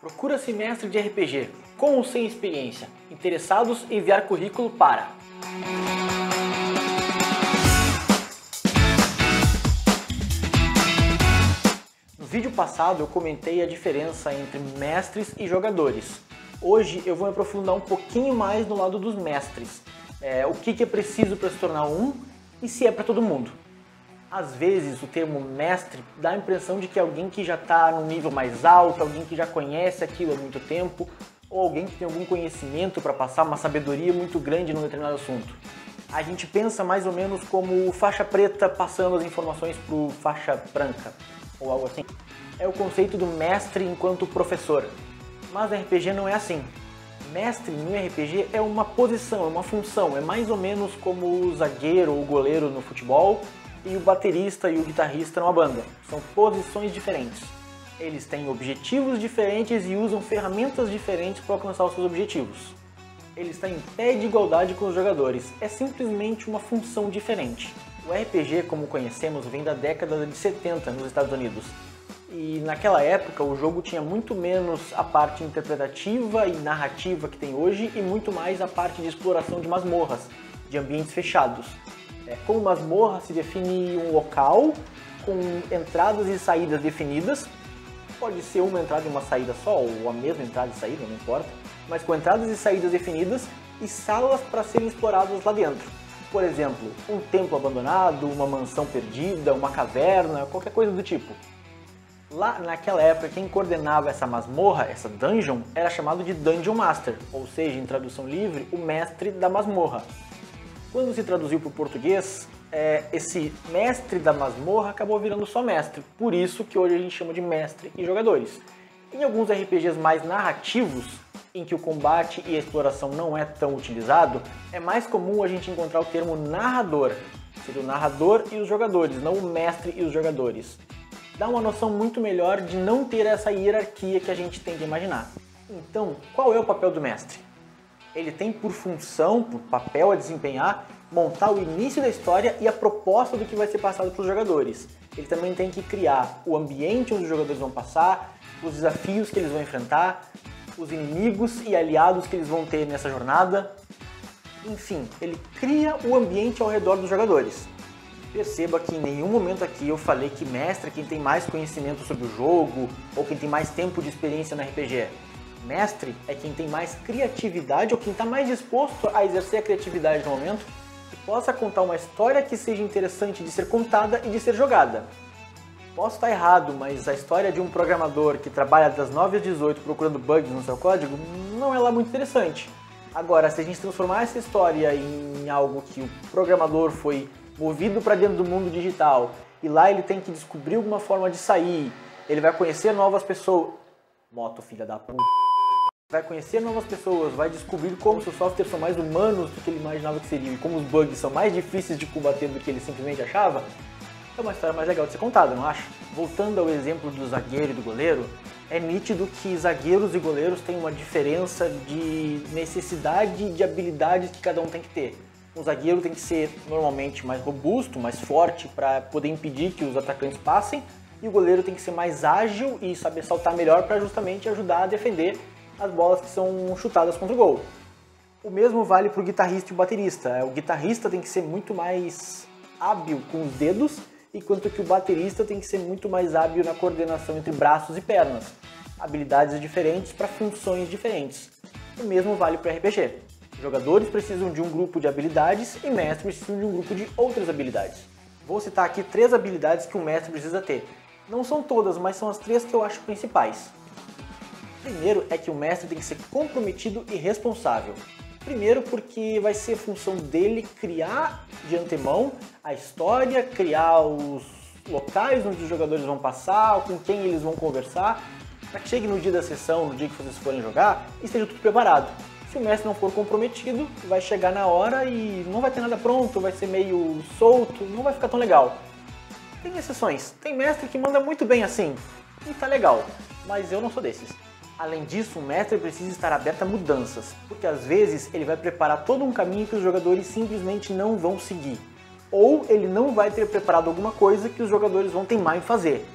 Procura-se mestre de RPG, com ou sem experiência. Interessados em enviar currículo para... No vídeo passado eu comentei a diferença entre mestres e jogadores. Hoje eu vou me aprofundar um pouquinho mais no lado dos mestres. O que é preciso para se tornar um e se é para todo mundo. Às vezes o termo mestre dá a impressão de que é alguém que já está num nível mais alto, alguém que já conhece aquilo há muito tempo, ou alguém que tem algum conhecimento para passar, uma sabedoria muito grande num determinado assunto. A gente pensa mais ou menos como faixa preta passando as informações para o faixa branca, ou algo assim. É o conceito do mestre enquanto professor. Mas no RPG não é assim. Mestre no RPG é uma posição, é uma função, é mais ou menos como o zagueiro ou o goleiro no futebol e o baterista e o guitarrista numa banda. São posições diferentes. Eles têm objetivos diferentes e usam ferramentas diferentes para alcançar os seus objetivos. Eles estão em pé de igualdade com os jogadores. É simplesmente uma função diferente. O RPG, como conhecemos, vem da década de 70 nos Estados Unidos. E naquela época o jogo tinha muito menos a parte interpretativa e narrativa que tem hoje e muito mais a parte de exploração de masmorras, de ambientes fechados. Como masmorra se define um local com entradas e saídas definidas, pode ser uma entrada e uma saída só, ou a mesma entrada e saída, não importa, mas com entradas e saídas definidas e salas para serem exploradas lá dentro. Por exemplo, um templo abandonado, uma mansão perdida, uma caverna, qualquer coisa do tipo. Lá naquela época, quem coordenava essa masmorra, essa dungeon, era chamado de Dungeon Master, ou seja, em tradução livre, o mestre da masmorra. Quando se traduziu para o português, esse mestre da masmorra acabou virando só mestre, por isso que hoje a gente chama de mestre e jogadores. Em alguns RPGs mais narrativos, em que o combate e a exploração não é tão utilizado, é mais comum a gente encontrar o termo narrador. Seria o narrador e os jogadores, não o mestre e os jogadores. Dá uma noção muito melhor de não ter essa hierarquia que a gente tem que imaginar. Então, qual é o papel do mestre? Ele tem por função, por papel a desempenhar, montar o início da história e a proposta do que vai ser passado para os jogadores. Ele também tem que criar o ambiente onde os jogadores vão passar, os desafios que eles vão enfrentar, os inimigos e aliados que eles vão ter nessa jornada. Enfim, ele cria o ambiente ao redor dos jogadores. Perceba que em nenhum momento aqui eu falei que mestre é quem tem mais conhecimento sobre o jogo ou quem tem mais tempo de experiência no RPG. Mestre é quem tem mais criatividade ou quem está mais disposto a exercer a criatividade no momento e possa contar uma história que seja interessante de ser contada e de ser jogada. Posso estar errado, mas a história de um programador que trabalha das 9 às 18 procurando bugs no seu código não é lá muito interessante. Agora, se a gente transformar essa história em algo que o programador foi movido para dentro do mundo digital e lá ele tem que descobrir alguma forma de sair, ele vai conhecer novas pessoas... Moto, filha da puta. Vai conhecer novas pessoas, vai descobrir como seus softwares são mais humanos do que ele imaginava que seriam e como os bugs são mais difíceis de combater do que ele simplesmente achava. É uma história mais legal de ser contada, não acha? Voltando ao exemplo do zagueiro e do goleiro, é nítido que zagueiros e goleiros têm uma diferença de necessidade de habilidades que cada um tem que ter. O zagueiro tem que ser normalmente mais robusto, mais forte para poder impedir que os atacantes passem, e o goleiro tem que ser mais ágil e saber saltar melhor para justamente ajudar a defender as bolas que são chutadas contra o gol. O mesmo vale para o guitarrista e o baterista. O guitarrista tem que ser muito mais hábil com os dedos, enquanto que o baterista tem que ser muito mais hábil na coordenação entre braços e pernas. Habilidades diferentes para funções diferentes. O mesmo vale para o RPG. Jogadores precisam de um grupo de habilidades e mestres precisam de um grupo de outras habilidades. Vou citar aqui 3 habilidades que um mestre precisa ter. Não são todas, mas são as 3 que eu acho principais. Primeiro é que o mestre tem que ser comprometido e responsável. Primeiro porque vai ser função dele criar de antemão a história, criar os locais onde os jogadores vão passar, com quem eles vão conversar, para que chegue no dia da sessão, no dia que vocês forem jogar, e esteja tudo preparado. Se o mestre não for comprometido, vai chegar na hora e não vai ter nada pronto, vai ser meio solto, não vai ficar tão legal. Tem exceções, tem mestre que manda muito bem assim, e tá legal, mas eu não sou desses. Além disso, o mestre precisa estar aberto a mudanças, porque às vezes ele vai preparar todo um caminho que os jogadores simplesmente não vão seguir. Ou ele não vai ter preparado alguma coisa que os jogadores vão teimar em fazer.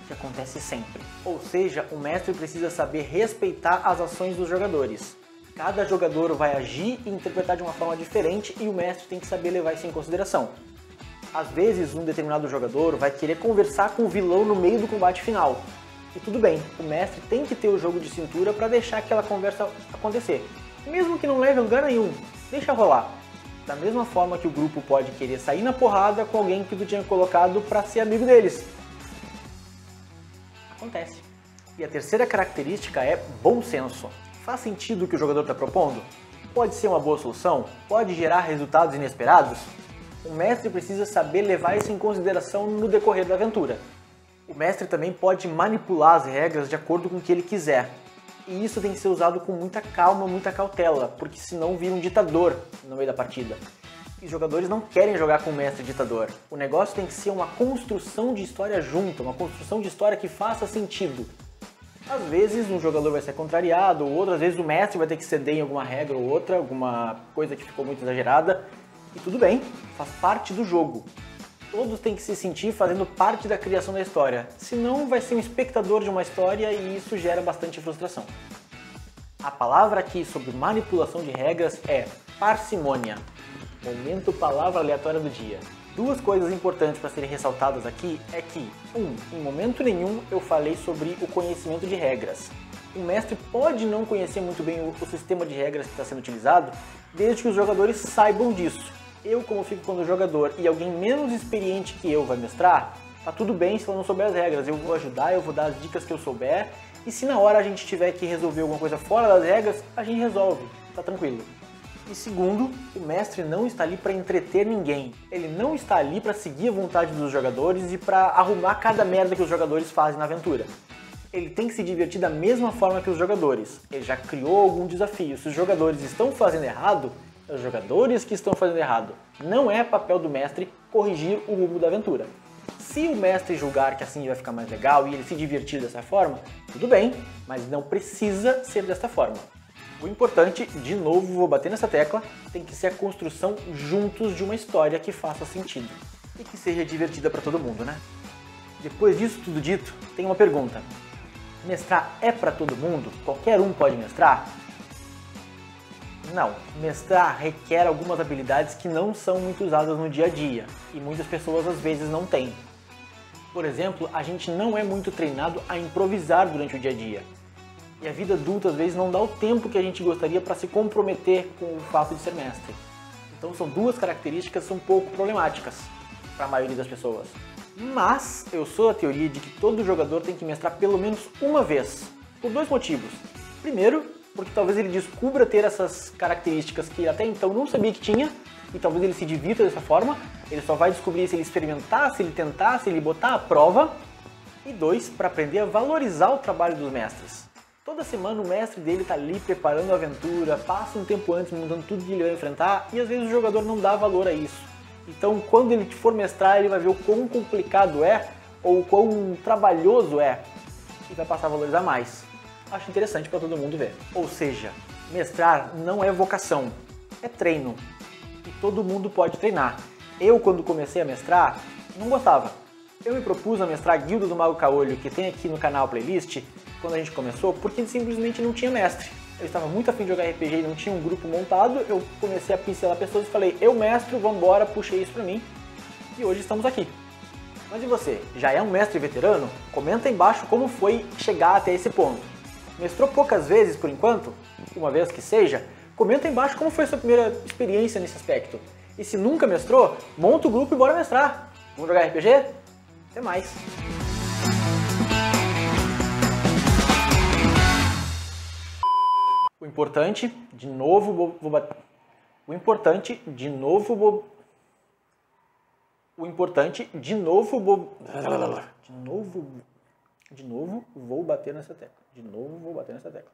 que acontece sempre. Ou seja, o mestre precisa saber respeitar as ações dos jogadores. Cada jogador vai agir e interpretar de uma forma diferente e o mestre tem que saber levar isso em consideração. Às vezes, um determinado jogador vai querer conversar com o vilão no meio do combate final. E tudo bem, o mestre tem que ter o jogo de cintura para deixar aquela conversa acontecer. Mesmo que não leve a lugar nenhum, deixa rolar. Da mesma forma que o grupo pode querer sair na porrada com alguém que tu tinha colocado para ser amigo deles. Acontece. E a terceira característica é bom senso. Faz sentido o que o jogador está propondo? Pode ser uma boa solução? Pode gerar resultados inesperados? O mestre precisa saber levar isso em consideração no decorrer da aventura. O mestre também pode manipular as regras de acordo com o que ele quiser. E isso tem que ser usado com muita calma, muita cautela, porque senão vira um ditador no meio da partida. E os jogadores não querem jogar com o mestre ditador. O negócio tem que ser uma construção de história junta, uma construção de história que faça sentido. Às vezes um jogador vai ser contrariado, ou outras vezes o mestre vai ter que ceder em alguma regra ou outra, alguma coisa que ficou muito exagerada. E tudo bem, faz parte do jogo. Todos têm que se sentir fazendo parte da criação da história, senão vai ser um espectador de uma história e isso gera bastante frustração. A palavra aqui sobre manipulação de regras é parcimônia. Momento palavra aleatória do dia. Duas coisas importantes para serem ressaltadas aqui é que, em momento nenhum eu falei sobre o conhecimento de regras. O mestre pode não conhecer muito bem o sistema de regras que está sendo utilizado, desde que os jogadores saibam disso. Eu, como fico quando jogador e alguém menos experiente que eu vai mestrar, tá tudo bem se eu não souber as regras, eu vou ajudar, eu vou dar as dicas que eu souber, e se na hora a gente tiver que resolver alguma coisa fora das regras, a gente resolve, tá tranquilo. E segundo, o mestre não está ali para entreter ninguém, ele não está ali para seguir a vontade dos jogadores e para arrumar cada merda que os jogadores fazem na aventura. Ele tem que se divertir da mesma forma que os jogadores, ele já criou algum desafio, se os jogadores estão fazendo errado, os jogadores que estão fazendo errado. Não é papel do mestre corrigir o rumo da aventura. Se o mestre julgar que assim vai ficar mais legal e ele se divertir dessa forma, tudo bem, mas não precisa ser dessa forma. O importante, de novo vou bater nessa tecla, tem que ser a construção juntos de uma história que faça sentido e que seja divertida para todo mundo, né? Depois disso tudo dito, tem uma pergunta. Mestrar é para todo mundo? Qualquer um pode mestrar? Não, mestrar requer algumas habilidades que não são muito usadas no dia a dia e muitas pessoas às vezes não têm. Por exemplo, a gente não é muito treinado a improvisar durante o dia a dia. E a vida adulta às vezes não dá o tempo que a gente gostaria para se comprometer com o fato de ser mestre. Então são duas características um pouco problemáticas para a maioria das pessoas. Mas eu sou da teoria de que todo jogador tem que mestrar pelo menos uma vez, por dois motivos. Primeiro, porque talvez ele descubra ter essas características que até então não sabia que tinha, e talvez ele se divirta dessa forma, ele só vai descobrir se ele experimentar, se ele tentar, se ele botar à prova. E dois, para aprender a valorizar o trabalho dos mestres. Toda semana o mestre dele está ali preparando a aventura, passa um tempo antes mudando tudo que ele vai enfrentar, e às vezes o jogador não dá valor a isso. Então quando ele for mestrar, ele vai ver o quão complicado é, ou o quão trabalhoso é, e vai passar a valorizar mais. Acho interessante para todo mundo ver. Ou seja, mestrar não é vocação, é treino. E todo mundo pode treinar. Eu, quando comecei a mestrar, não gostava. Eu me propus a mestrar a Guilda do Mago Caolho, que tem aqui no canal playlist, quando a gente começou, porque simplesmente não tinha mestre. Eu estava muito afim de jogar RPG e não tinha um grupo montado, eu comecei a pincelar pessoas e falei, eu mestro, vambora, puxei isso pra mim. E hoje estamos aqui. Mas e você, já é um mestre veterano? Comenta aí embaixo como foi chegar até esse ponto. Mestrou poucas vezes por enquanto? Uma vez que seja? Comenta aí embaixo como foi a sua primeira experiência nesse aspecto. E se nunca mestrou, monta o grupo e bora mestrar. Vamos jogar RPG? Até mais! O importante, de novo vou bater. O importante, de novo vou bater nessa tecla. De novo vou bater nessa tecla.